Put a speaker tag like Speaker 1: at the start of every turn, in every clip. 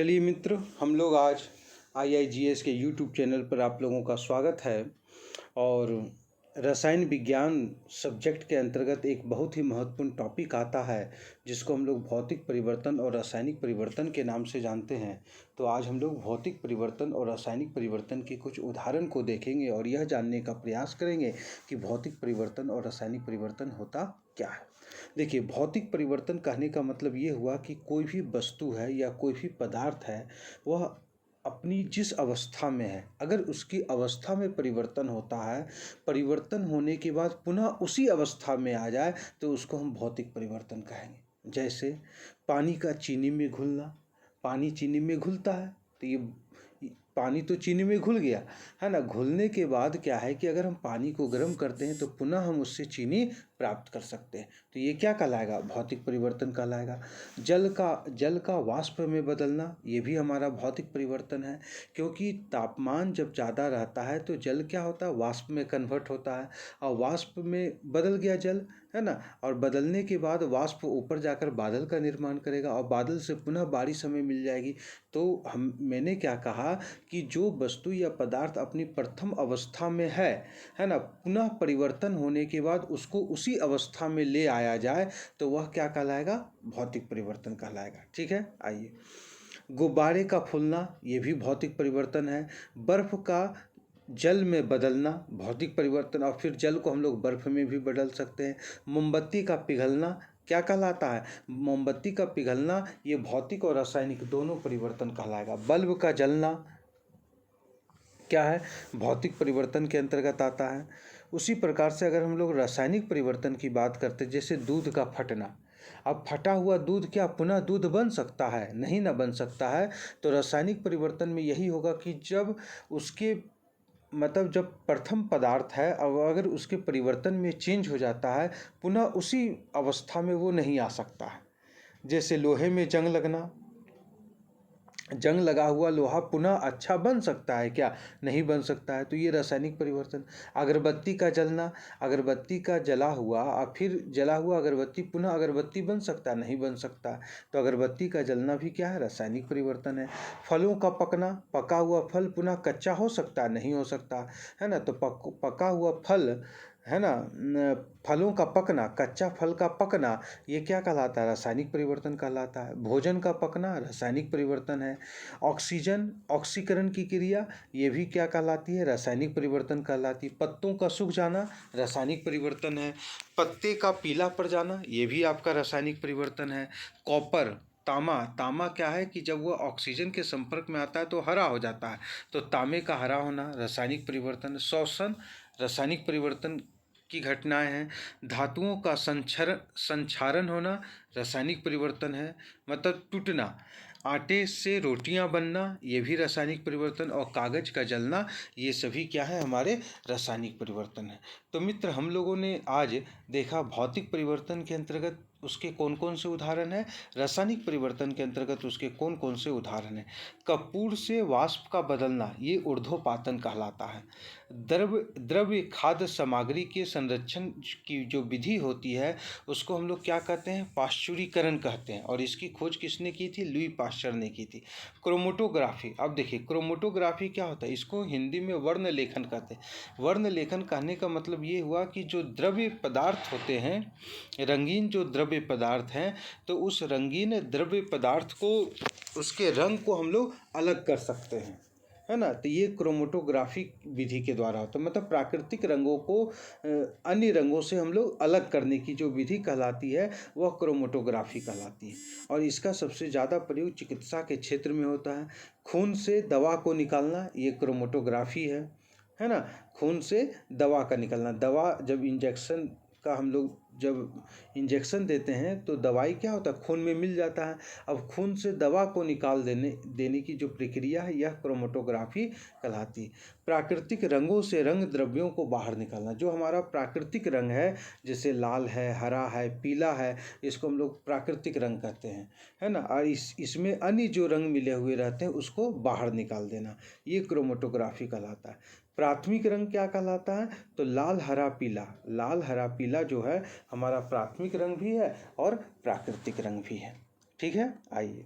Speaker 1: चलिए मित्र, हम लोग आज IIGS के YouTube चैनल पर आप लोगों का स्वागत है। और रसायन विज्ञान सब्जेक्ट के अंतर्गत एक बहुत ही महत्वपूर्ण टॉपिक आता है जिसको हम लोग भौतिक परिवर्तन और रासायनिक परिवर्तन के नाम से जानते हैं। तो आज हम लोग भौतिक परिवर्तन और रासायनिक परिवर्तन के कुछ उदाहरण को देखेंगे और यह जानने का प्रयास करेंगे कि भौतिक परिवर्तन और रासायनिक परिवर्तन होता क्या है। देखिए, भौतिक परिवर्तन कहने का मतलब ये हुआ कि कोई भी वस्तु है या कोई भी पदार्थ है, वह अपनी जिस अवस्था में है, अगर उसकी अवस्था में परिवर्तन होता है, परिवर्तन होने के बाद पुनः उसी अवस्था में आ जाए तो उसको हम भौतिक परिवर्तन कहेंगे। जैसे पानी का चीनी में घुलना, पानी चीनी में घुलता है तो ये पानी तो चीनी में घुल गया है ना। घुलने के बाद क्या है कि अगर हम पानी को गर्म करते हैं तो पुनः हम उससे चीनी प्राप्त कर सकते हैं, तो ये क्या कहलाएगा? भौतिक परिवर्तन कहलाएगा। जल का वाष्प में बदलना, ये भी हमारा भौतिक परिवर्तन है, क्योंकि तापमान जब ज़्यादा रहता है तो जल क्या होता है, वाष्प में कन्वर्ट होता है और वाष्प में बदल गया जल, है ना। और बदलने के बाद वाष्प ऊपर जाकर बादल का निर्माण करेगा और बादल से पुनः बारिश हमें मिल जाएगी। तो मैंने क्या कहा कि जो वस्तु या पदार्थ अपनी प्रथम अवस्था में है ना, पुनः परिवर्तन होने के बाद उसको उसी अवस्था में ले आया जाए तो वह क्या कहलाएगा? भौतिक परिवर्तन कहलाएगा। ठीक है, आइए। गुब्बारे का फूलना, ये भी भौतिक परिवर्तन है। बर्फ का जल में बदलना, भौतिक परिवर्तन। और फिर जल को हम लोग बर्फ में भी बदल सकते हैं। मोमबत्ती का पिघलना क्या कहलाता है? मोमबत्ती का पिघलना ये भौतिक और रासायनिक दोनों परिवर्तन कहलाएगा। बल्ब का जलना क्या है? भौतिक परिवर्तन के अंतर्गत आता है। उसी प्रकार से अगर हम लोग रासायनिक परिवर्तन की बात करते, जैसे दूध का फटना, अब फटा हुआ दूध क्या पुनः दूध बन सकता है? नहीं ना बन सकता है। तो रासायनिक परिवर्तन में यही होगा कि जब उसके मतलब जब प्रथम पदार्थ है, अब अगर उसके परिवर्तन में चेंज हो जाता है, पुनः उसी अवस्था में वो नहीं आ सकता है। जैसे लोहे में जंग लगना, जंग लगा हुआ लोहा पुनः अच्छा बन सकता है क्या? नहीं बन सकता है। तो ये रासायनिक परिवर्तन। अगरबत्ती का जलना, अगरबत्ती का जला हुआ और फिर जला हुआ अगरबत्ती पुनः अगरबत्ती बन सकता है? नहीं बन सकता। तो अगरबत्ती का जलना भी क्या है? रासायनिक परिवर्तन है। फलों का पकना, पका हुआ फल पुनः कच्चा हो सकता है? नहीं हो सकता, है ना। तो पका हुआ फल, है ना, फलों का पकना, कच्चा फल का पकना, ये क्या कहलाता है? रासायनिक परिवर्तन कहलाता है। भोजन का पकना रासायनिक परिवर्तन है। ऑक्सीजन, ऑक्सीकरण की क्रिया, ये भी क्या कहलाती है? रासायनिक परिवर्तन कहलाती है। पत्तों का सूख जाना रासायनिक परिवर्तन है। पत्ते का पीला पड़ जाना, ये भी आपका रासायनिक परिवर्तन है। कॉपर, तामा क्या है कि जब वह ऑक्सीजन के संपर्क में आता है तो हरा हो जाता है, तो तांबे का हरा होना रासायनिक परिवर्तन। शोषण रासायनिक परिवर्तन की घटनाएं हैं। धातुओं का संक्षारण होना रासायनिक परिवर्तन है, मतलब टूटना। आटे से रोटियां बनना, ये भी रासायनिक परिवर्तन। और कागज का जलना, ये सभी क्या है? हमारे रासायनिक परिवर्तन है। तो मित्र, हम लोगों ने आज देखा भौतिक परिवर्तन के अंतर्गत उसके कौन कौन से उदाहरण हैं, रासायनिक परिवर्तन के अंतर्गत उसके कौन कौन से उदाहरण हैं। कपूर से वाष्प का बदलना, ये ऊर्ध्वपातन कहलाता है। द्रव्य खाद्य सामग्री के संरक्षण की जो विधि होती है उसको हम लोग क्या कहते हैं? पाश्चुरीकरण कहते हैं। और इसकी खोज किसने की थी? लुई पाश्चर ने की थी। क्रोमेटोग्राफी, अब देखिए क्रोमेटोग्राफी क्या होता है? इसको हिंदी में वर्ण लेखन कहते हैं। वर्ण लेखन कहने का मतलब ये हुआ कि जो द्रव्य पदार्थ होते हैं, रंगीन जो द्रव्य पदार्थ हैं, तो उस रंगीन द्रव्य पदार्थ को, उसके रंग को हम लोग अलग कर सकते हैं, है ना। तो ये क्रोमेटोग्राफी विधि के द्वारा होता है, मतलब प्राकृतिक रंगों को अन्य रंगों से हम लोग अलग करने की जो विधि कहलाती है वह क्रोमेटोग्राफी कहलाती है। और इसका सबसे ज़्यादा प्रयोग चिकित्सा के क्षेत्र में होता है। खून से दवा को निकालना, ये क्रोमेटोग्राफी है ना। खून से दवा का निकलना, दवा जब इंजेक्शन का हम लोग जब इंजेक्शन देते हैं तो दवाई क्या होता है? खून में मिल जाता है। अब खून से दवा को निकाल देने की जो प्रक्रिया है यह क्रोमेटोग्राफी कहलाती है। प्राकृतिक रंगों से रंग द्रव्यों को बाहर निकालना, जो हमारा प्राकृतिक रंग है, जैसे लाल है, हरा है, पीला है, इसको हम लोग प्राकृतिक रंग कहते हैं, है ना। और इसमें अन्य जो रंग मिले हुए रहते हैं उसको बाहर निकाल देना, ये क्रोमेटोग्राफी कहलाता है। प्राथमिक रंग क्या कहलाता है? तो लाल हरा पीला, लाल हरा पीला जो है हमारा प्राथमिक रंग भी है और प्राकृतिक रंग भी है। ठीक है, आइए।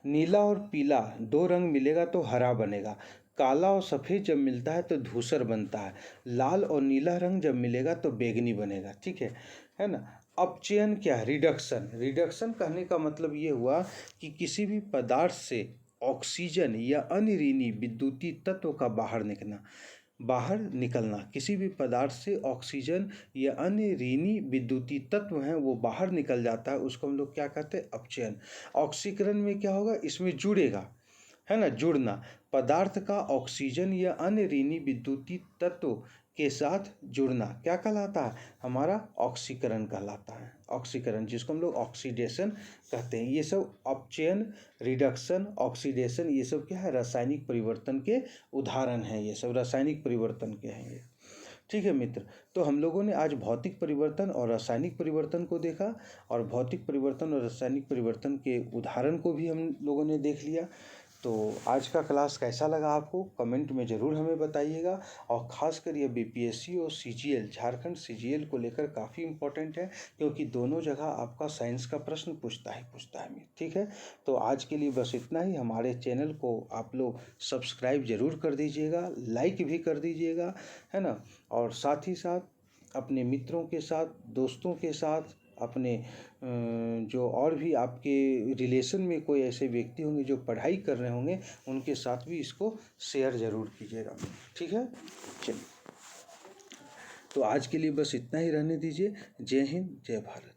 Speaker 1: नीला और पीला दो रंग मिलेगा तो हरा बनेगा, काला और सफ़ेद जब मिलता है तो धूसर बनता है, लाल और नीला रंग जब मिलेगा तो बैंगनी बनेगा। ठीक है ना। अपचयन क्या है? रिडक्शन। रिडक्शन कहने का मतलब ये हुआ कि किसी भी पदार्थ से ऑक्सीजन या अन्य ऋणी विद्युतीय तत्व का बाहर निकलना। किसी भी पदार्थ से ऑक्सीजन या अन्य ऋणी विद्युतीय तत्व हैं वो बाहर निकल जाता है, उसको हम लोग क्या कहते हैं? अपचयन। ऑक्सीकरण में क्या होगा? इसमें जुड़ेगा, है ना, जुड़ना। पदार्थ का ऑक्सीजन या अन्य ऋणी विद्युतीय तत्व के साथ जुड़ना क्या कहलाता है? हमारा ऑक्सीकरण कहलाता है। ऑक्सीकरण, जिसको हम लोग ऑक्सीडेशन कहते हैं। ये सब अपचयन, रिडक्शन, ऑक्सीडेशन, ये सब क्या है? रासायनिक परिवर्तन के उदाहरण हैं। ये सब रासायनिक परिवर्तन के हैं ये। ठीक है मित्र, तो हम लोगों ने आज भौतिक परिवर्तन और रासायनिक परिवर्तन को देखा, और भौतिक परिवर्तन और रासायनिक परिवर्तन के उदाहरण को भी हम लोगों ने देख लिया। तो आज का क्लास कैसा लगा आपको? कमेंट में ज़रूर हमें बताइएगा। और ख़ासकर ये बीपीएससी और सीजीएल, झारखंड सीजीएल को लेकर काफ़ी इम्पोर्टेंट है, क्योंकि दोनों जगह आपका साइंस का प्रश्न पूछता है ठीक है। तो आज के लिए बस इतना ही। हमारे चैनल को आप लोग सब्सक्राइब ज़रूर कर दीजिएगा, लाइक भी कर दीजिएगा, है ना। और साथ ही साथ अपने मित्रों के साथ, दोस्तों के साथ, अपने जो और भी आपके रिलेशन में कोई ऐसे व्यक्ति होंगे जो पढ़ाई कर रहे होंगे, उनके साथ भी इसको शेयर ज़रूर कीजिएगा। ठीक है, चलिए, तो आज के लिए बस इतना ही रहने दीजिए। जय हिंद, जय भारत।